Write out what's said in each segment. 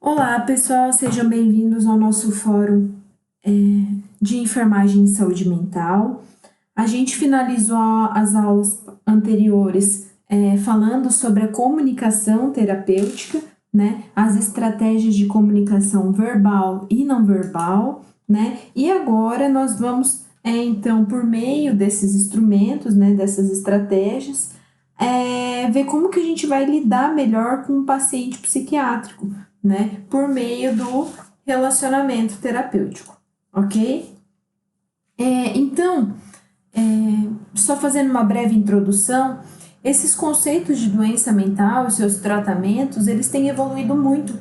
Olá, pessoal, sejam bem-vindos ao nosso fórum de enfermagem e saúde mental. A gente finalizou as aulas anteriores falando sobre a comunicação terapêutica, né? As estratégias de comunicação verbal e não verbal, né? E agora nós vamos, então, por meio desses instrumentos, né, dessas estratégias, ver como que a gente vai lidar melhor com o paciente psiquiátrico, né? Por meio do relacionamento terapêutico, ok? Então, só fazendo uma breve introdução, esses conceitos de doença mental e seus tratamentos, eles têm evoluído muito.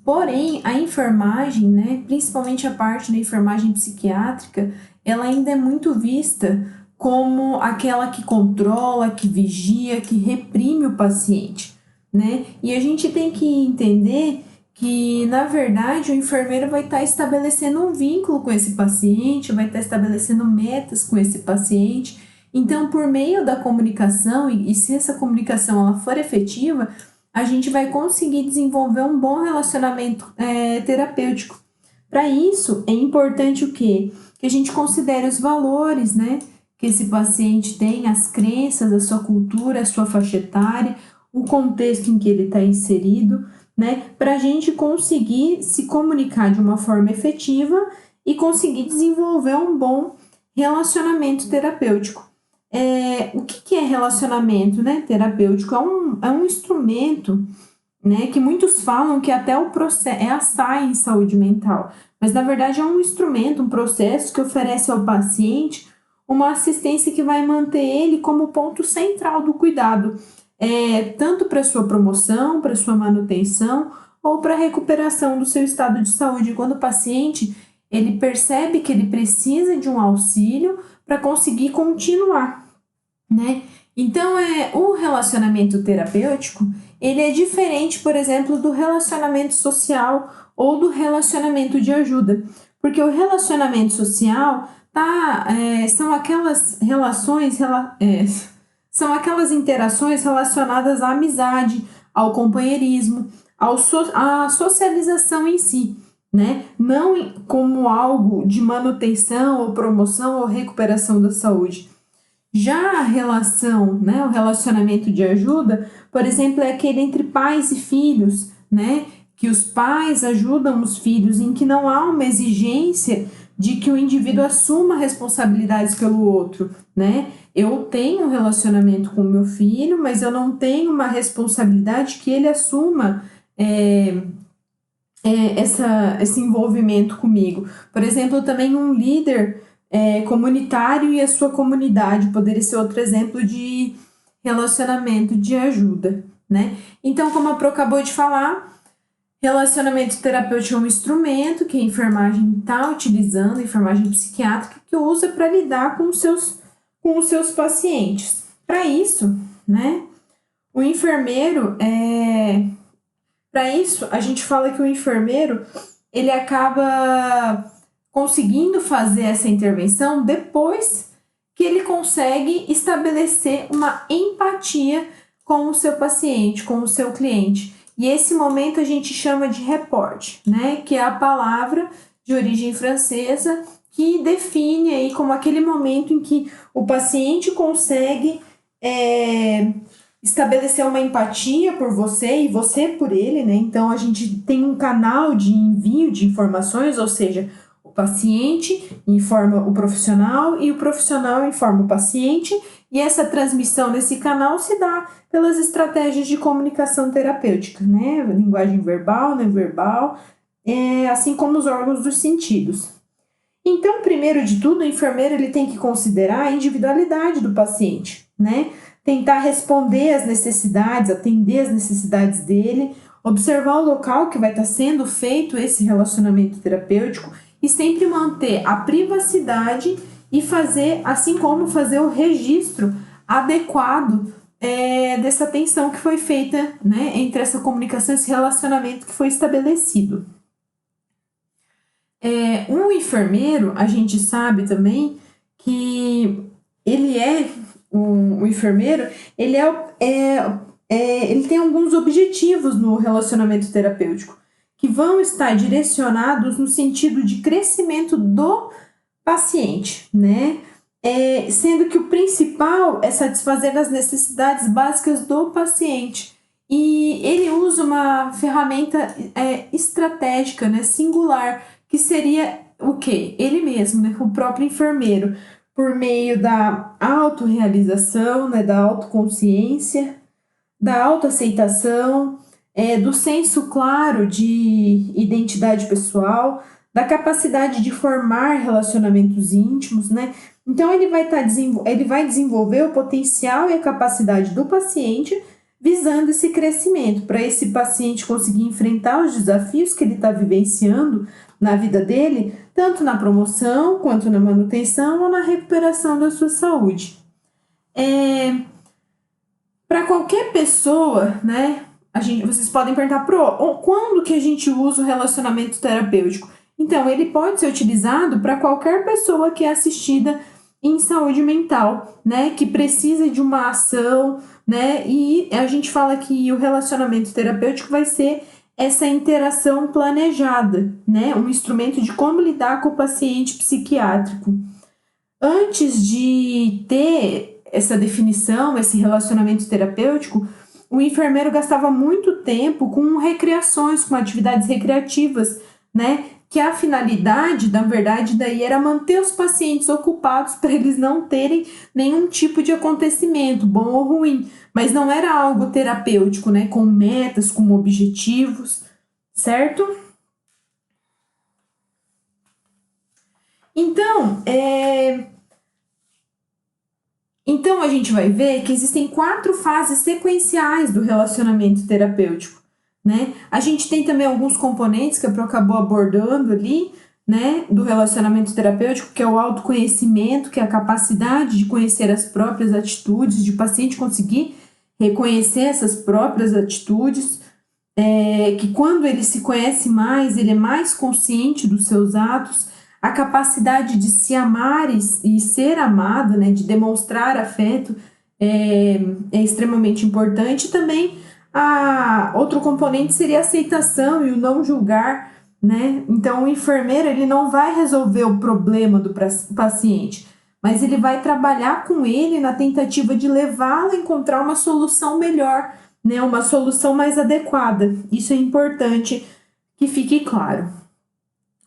Porém, a enfermagem, né, principalmente a parte da enfermagem psiquiátrica, ela ainda é muito vista como aquela que controla, que vigia, que reprime o paciente, né? E a gente tem que entender que, na verdade, o enfermeiro vai estar estabelecendo um vínculo com esse paciente, vai estar estabelecendo metas com esse paciente. Então, por meio da comunicação, e se essa comunicação ela for efetiva, a gente vai conseguir desenvolver um bom relacionamento terapêutico. Para isso, é importante o quê? Que a gente considere os valores, né? Que esse paciente tem, as crenças, a sua cultura, a sua faixa etária, o contexto em que ele está inserido, né? Para a gente conseguir se comunicar de uma forma efetiva e conseguir desenvolver um bom relacionamento terapêutico. O que é relacionamento, né, terapêutico? É um instrumento, né, que muitos falam que até o processo é a SAI em saúde mental, mas na verdade é um instrumento, um processo que oferece ao paciente uma assistência que vai manter ele como ponto central do cuidado, tanto para sua promoção, para sua manutenção ou para a recuperação do seu estado de saúde. Quando o paciente ele percebe que ele precisa de um auxílio para conseguir continuar, né? Então, o relacionamento terapêutico, ele é diferente, por exemplo, do relacionamento social ou do relacionamento de ajuda, porque o relacionamento social são aquelas são aquelas interações relacionadas à amizade, ao companheirismo, à socialização em si, né? Não como algo de manutenção ou promoção ou recuperação da saúde. Já a relação, né, o relacionamento de ajuda, por exemplo, é aquele entre pais e filhos, né, que os pais ajudam os filhos, em que não há uma exigência de que o indivíduo assuma responsabilidades pelo outro, né? Eu tenho um relacionamento com o meu filho, mas eu não tenho uma responsabilidade que ele assuma esse envolvimento comigo. Por exemplo, também um líder comunitário e a sua comunidade poderia ser outro exemplo de relacionamento de ajuda, né? Então, como a Pro acabou de falar, relacionamento terapêutico é um instrumento que a enfermagem está utilizando, a enfermagem psiquiátrica, que usa para lidar com os seus pacientes. Para isso, né, o enfermeiro Para isso, a gente fala que o enfermeiro ele acaba conseguindo fazer essa intervenção depois que ele consegue estabelecer uma empatia com o seu paciente, com o seu cliente. E esse momento a gente chama de rapport, né? Que é a palavra de origem francesa que define aí como aquele momento em que o paciente consegue estabelecer uma empatia por você e você por ele, né? Então a gente tem um canal de envio de informações, ou seja, o paciente informa o profissional e o profissional informa o paciente, e essa transmissão nesse canal se dá pelas estratégias de comunicação terapêutica, né? Linguagem verbal, não verbal, assim como os órgãos dos sentidos. Então, primeiro de tudo, o enfermeiro ele tem que considerar a individualidade do paciente, né? Tentar responder às necessidades, atender às necessidades dele, observar o local que vai estar sendo feito esse relacionamento terapêutico e sempre manter a privacidade e fazer, assim como fazer o registro adequado dessa atenção que foi feita, né, entre essa comunicação, esse relacionamento que foi estabelecido. Um enfermeiro, a gente sabe também que ele o enfermeiro, ele tem alguns objetivos no relacionamento terapêutico, que vão estar direcionados no sentido de crescimento do paciente, né? Sendo que o principal é satisfazer as necessidades básicas do paciente. E ele usa uma ferramenta estratégica, né, singular, que seria o quê? Ele mesmo, né, o próprio enfermeiro, por meio da autorrealização, né, da autoconsciência, da autoaceitação, do senso claro de identidade pessoal, da capacidade de formar relacionamentos íntimos, né? Então ele vai desenvolver o potencial e a capacidade do paciente visando esse crescimento, para esse paciente conseguir enfrentar os desafios que ele está vivenciando na vida dele, tanto na promoção, quanto na manutenção ou na recuperação da sua saúde. Para qualquer pessoa, né, vocês podem perguntar, quando que a gente usa o relacionamento terapêutico? Então, ele pode ser utilizado para qualquer pessoa que é assistida em saúde mental, né, que precisa de uma ação, né, e a gente fala que o relacionamento terapêutico vai ser essa interação planejada, né, um instrumento de como lidar com o paciente psiquiátrico. Antes de ter essa definição, esse relacionamento terapêutico, o enfermeiro gastava muito tempo com recreações, com atividades recreativas, né? Que a finalidade, na verdade, daí era manter os pacientes ocupados para eles não terem nenhum tipo de acontecimento, bom ou ruim, mas não era algo terapêutico, né? Com metas, com objetivos, certo? Então, a gente vai ver que existem 4 fases sequenciais do relacionamento terapêutico, né? A gente tem também alguns componentes que a Pro acabou abordando ali, né, do relacionamento terapêutico, que é o autoconhecimento, que é a capacidade de conhecer as próprias atitudes, de o paciente conseguir reconhecer essas próprias atitudes, que quando ele se conhece mais, ele é mais consciente dos seus atos, a capacidade de se amar e ser amado, né, de demonstrar afeto é extremamente importante. Também outro componente seria a aceitação e o não julgar, né? Então, o enfermeiro ele não vai resolver o problema do paciente, mas ele vai trabalhar com ele na tentativa de levá-lo a encontrar uma solução melhor, né? Uma solução mais adequada. Isso é importante que fique claro,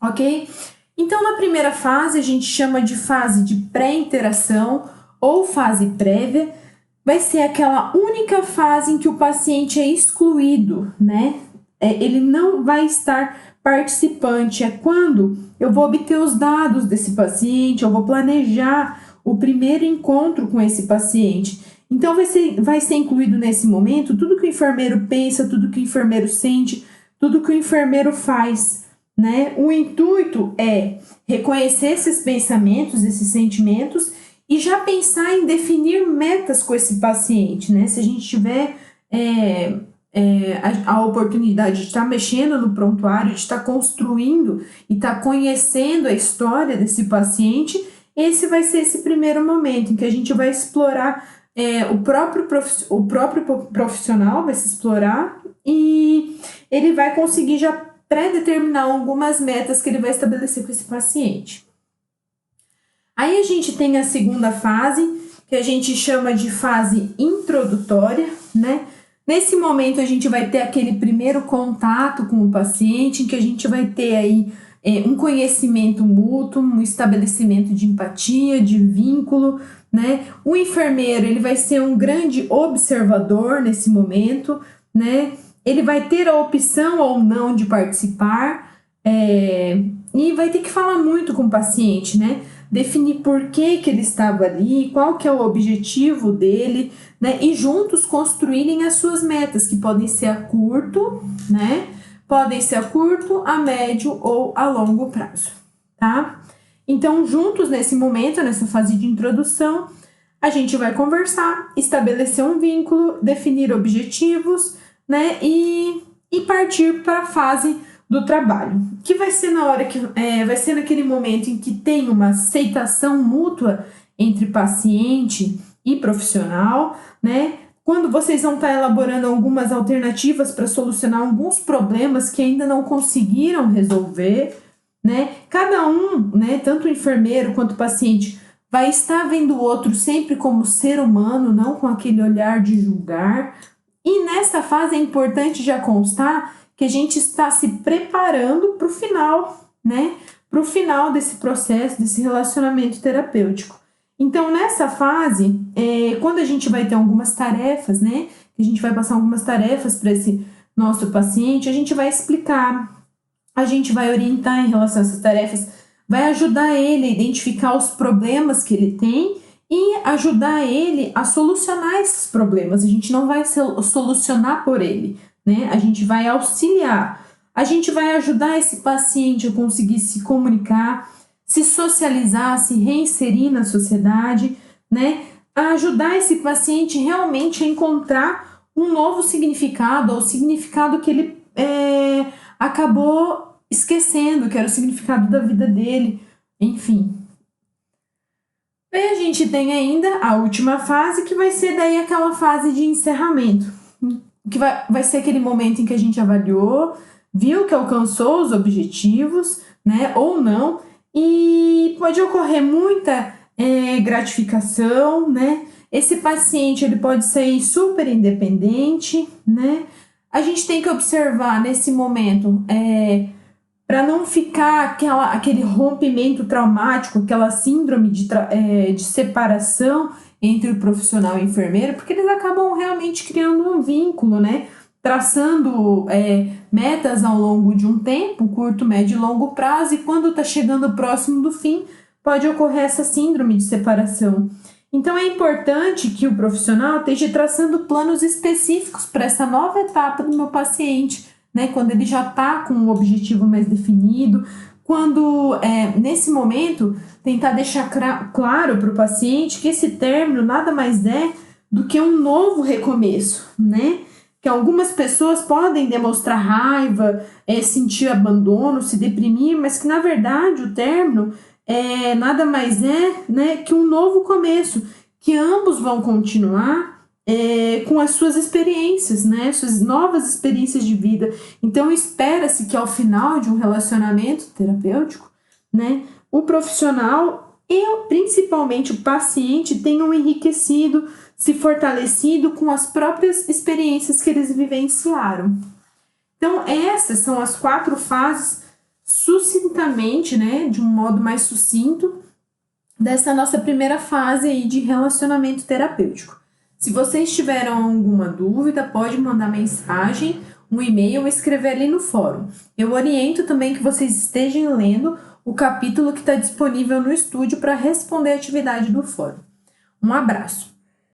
ok? Então, na primeira fase, a gente chama de fase de pré-interação ou fase prévia. Vai ser aquela única fase em que o paciente é excluído, né? Ele não vai estar participante. É quando eu vou obter os dados desse paciente, eu vou planejar o primeiro encontro com esse paciente. Então, vai ser incluído nesse momento tudo que o enfermeiro pensa, tudo que o enfermeiro sente, tudo que o enfermeiro faz, né? O intuito é reconhecer esses pensamentos, esses sentimentos e já pensar em definir metas com esse paciente, né? Se a gente tiver a oportunidade de estar mexendo no prontuário, de estar construindo e estar conhecendo a história desse paciente, esse vai ser esse primeiro momento em que a gente vai explorar o próprio profissional, vai se explorar e ele vai conseguir já pré-determinar algumas metas que ele vai estabelecer com esse paciente. Aí a gente tem a segunda fase, que a gente chama de fase introdutória, né? Nesse momento a gente vai ter aquele primeiro contato com o paciente, em que a gente vai ter aí um conhecimento mútuo, um estabelecimento de empatia, de vínculo, né? O enfermeiro, ele vai ser um grande observador nesse momento, né? Ele vai ter a opção ou não de participar, e vai ter que falar muito com o paciente, né? Definir por que ele estava ali, qual que é o objetivo dele, né? E juntos construírem as suas metas, que podem ser a curto, né? Podem ser a curto, a médio ou a longo prazo, tá? Então, juntos nesse momento, nessa fase de introdução, a gente vai conversar, estabelecer um vínculo, definir objetivos, né? E partir para a fase do trabalho, que vai ser vai ser naquele momento em que tem uma aceitação mútua entre paciente e profissional, né? quando vocês vão estar elaborando algumas alternativas para solucionar alguns problemas que ainda não conseguiram resolver, né? Cada um, né, tanto o enfermeiro quanto o paciente, vai estar vendo o outro sempre como ser humano, não com aquele olhar de julgar. E nessa fase é importante já constar que a gente está se preparando para o final, né? Para o final desse processo, desse relacionamento terapêutico. Então, nessa fase, quando a gente vai ter algumas tarefas, né? A gente vai passar algumas tarefas para esse nosso paciente, a gente vai explicar, a gente vai orientar em relação a essas tarefas, vai ajudar ele a identificar os problemas que ele tem e ajudar ele a solucionar esses problemas. A gente não vai solucionar por ele, né? A gente vai auxiliar. A gente vai ajudar esse paciente a conseguir se comunicar, se socializar, se reinserir na sociedade, né? A ajudar esse paciente realmente a encontrar um novo significado, ou o significado que ele acabou esquecendo, que era o significado da vida dele, enfim. E a gente tem ainda a última fase, que vai ser daí aquela fase de encerramento, que vai ser aquele momento em que a gente avaliou, viu que alcançou os objetivos, né, ou não, e pode ocorrer muita gratificação, né? Esse paciente ele pode ser super independente, né? A gente tem que observar nesse momento para não ficar aquele rompimento traumático, aquela síndrome de separação entre o profissional e o enfermeiro, porque eles acabam realmente criando um vínculo, né? Traçando metas ao longo de um tempo, curto, médio e longo prazo, e quando está chegando próximo do fim, pode ocorrer essa síndrome de separação. Então, é importante que o profissional esteja traçando planos específicos para essa nova etapa do meu paciente, né? Quando ele já está com um objetivo mais definido, quando, nesse momento, tentar deixar claro para o paciente que esse término nada mais é do que um novo recomeço, né? Que algumas pessoas podem demonstrar raiva, sentir abandono, se deprimir, mas que, na verdade, o término nada mais é, né, que um novo começo, que ambos vão continuar com as suas experiências, né, suas novas experiências de vida. Então, espera-se que ao final de um relacionamento terapêutico, né, o profissional e principalmente o paciente tenham enriquecido, se fortalecido com as próprias experiências que eles vivenciaram. Então, essas são as 4 fases, sucintamente, né, de um modo mais sucinto, dessa nossa primeira fase aí de relacionamento terapêutico. Se vocês tiveram alguma dúvida, pode mandar mensagem, um e-mail ou escrever ali no fórum. Eu oriento também que vocês estejam lendo o capítulo que está disponível no estúdio para responder a atividade do fórum. Um abraço!